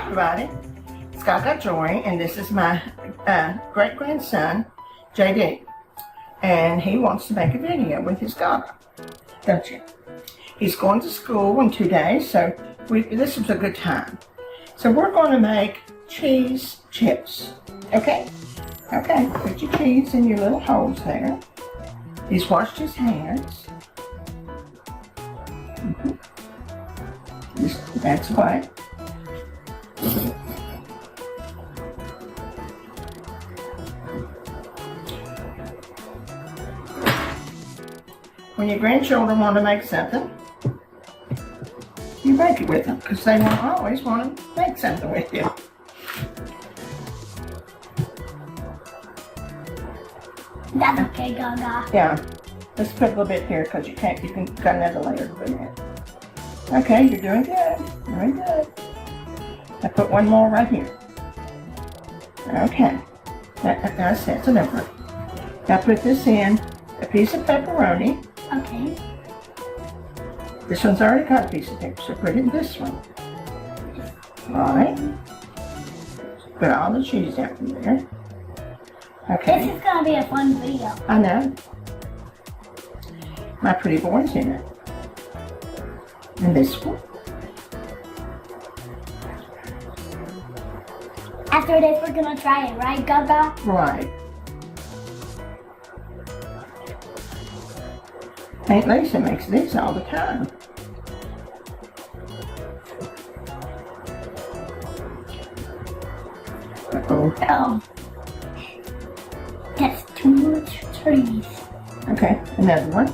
everybody. It's Gagajoy, and this is my great-grandson, JD. And he wants to make a video with his Gaga, don't you? He's going to school in 2 days, so this is a good time. So we're going to make cheese chips, okay? Okay, put your cheese in your little holes there. He's washed his hands. That's right. When your grandchildren want to make something, you make it with them, because they won't always want to make something with you. That's okay, Gaga. Yeah. Let's put a little bit here, because you can got another layer to put in it. Okay, you're doing good. Very good. I put one more right here. Okay. That's enough. Now put this in a piece of pepperoni. Okay. This one's already got a piece of pepper, so put it in this one. Alright. Put all the cheese down from there. Okay. This is gonna be a fun video. I know. My pretty boy's in it. And this one. After this, we're gonna try it, right, Gaga? Right. Aunt Lisa makes these all the time. Oh. That's too much trees. Okay, another one.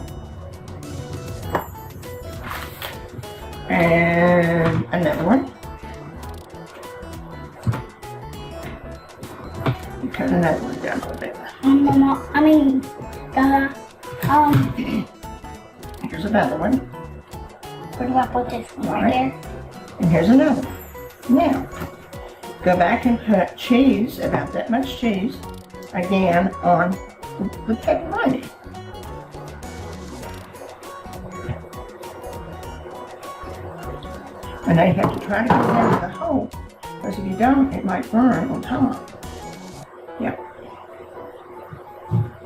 And another one. Cut another one down a little bit. Gaga, Here's another one. where do I put this one? Right there? And here's another one. Now, go back and put cheese, about that much cheese, again on the pepperoni. And now you have to try to get it out of the hole, because if you don't, it might burn on top. Yep.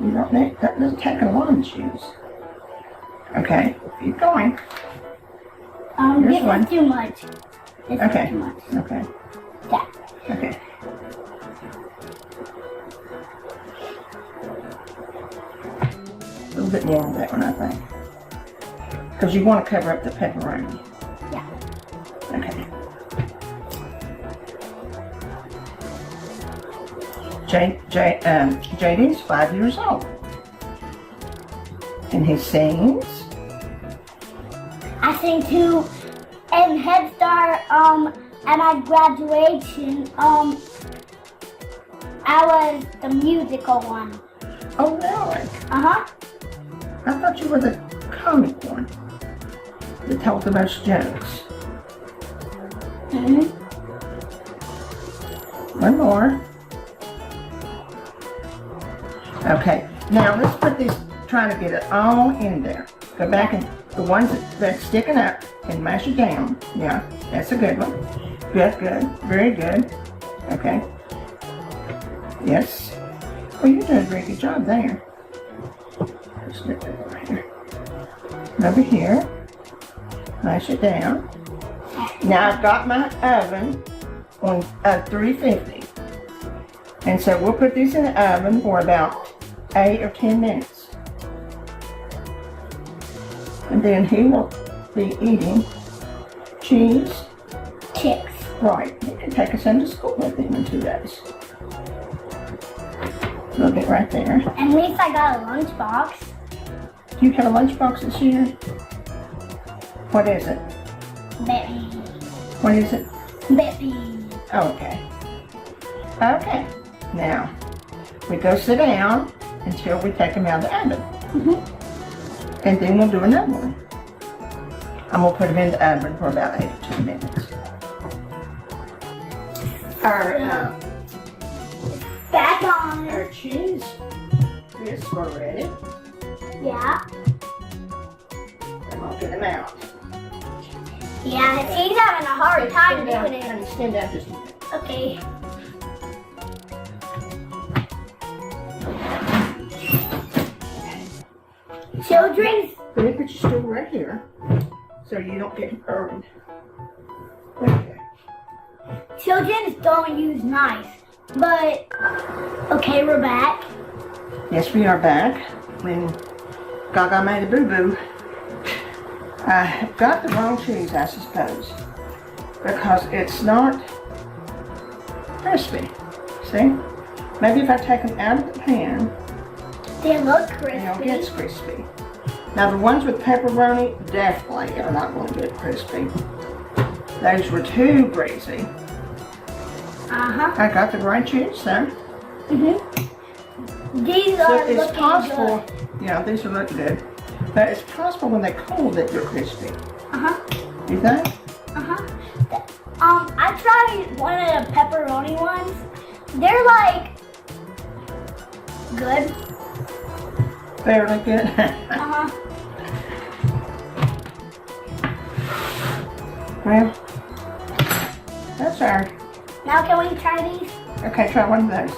You don't need, that doesn't take a lot of cheese. Okay, keep going. Here's This one. is too much. This Okay. is too much. Okay. Yeah. Okay. A little bit more on that one, I think. Because you want to cover up the pepperoni. Yeah. Okay. JD's 5 years old. And he sings. I sing too. And Head Start, at my graduation, I was the musical one. Oh, really? Uh-huh. I thought you were the comic one that told the most jokes. Mm-hmm. One more. Okay, now let's put these, try to get it all in there. Go back and the ones that's sticking up and mash it down. Yeah, that's a good one. Good, good, very good. Okay. Yes. Well, you're doing a very good job there. Let's get that over here. Over here. Mash it down. Now I've got my oven on 350. And so we'll put these in the oven for about 8 or 10 minutes. And then he will be eating cheese. Chips. Right. He can take us into school with him in 2 days. A little bit right there. At least I got a lunchbox. Do you have a lunchbox this year? What is it? Baby. What is it? Baby. Oh, okay. Okay. Now, we go sit down until we take them out of the oven. Mm-hmm. And then we'll do another one. I'm going to put them in the oven for about 8 to 10 minutes. Back on. Our cheese is ready. Yeah. And I'll get them out. Yeah, he's having a hard time Stand doing down, it. stand down just a minute. Okay. Children's Let me put your stool right here so you don't get burned. Okay. children don't use knives. But okay, we're back. Yes, we are back. When Gaga made a boo-boo, I got the wrong cheese, I suppose, because it's not crispy. See? Maybe if I take them out of the pan, They look they'll crispy. get crispy. Now the ones with pepperoni definitely are not going to get crispy. Those were too greasy. I got the right cheese there. These So are it's looking possible, good. yeah, these are looking good, but it's possible when they're cold that they're crispy. You think? I tried one of the pepperoni ones. They're like good. Fairly good. Well, that's our. Now can we try these? Okay, try one of those.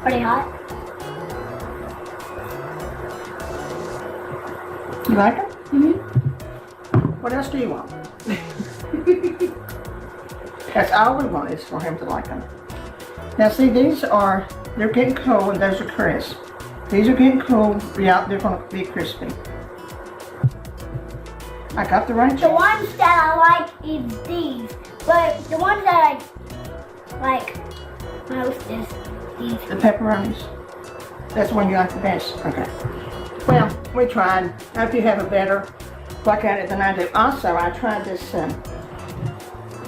Pretty hot. You like them? What else do you want? That's all we want is for him to like them. Now see, they're getting cold and those are crisp. These are getting cold, yeah, they're going to be crispy. I got the right The cheese. ones that I like is these, but the ones that I like most is these. The pepperonis. That's the one you like the best. Okay. Well, we tried. I hope you have a better look at it than I do. Also, I tried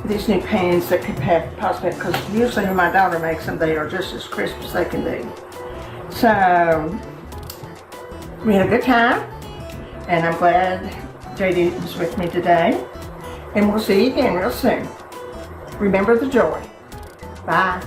these new pans that could have possibly, because usually when my daughter makes them, they are just as crisp as they can be. So, we had a good time, and I'm glad JD was with me today. And we'll see you again real soon. Remember the joy. Bye.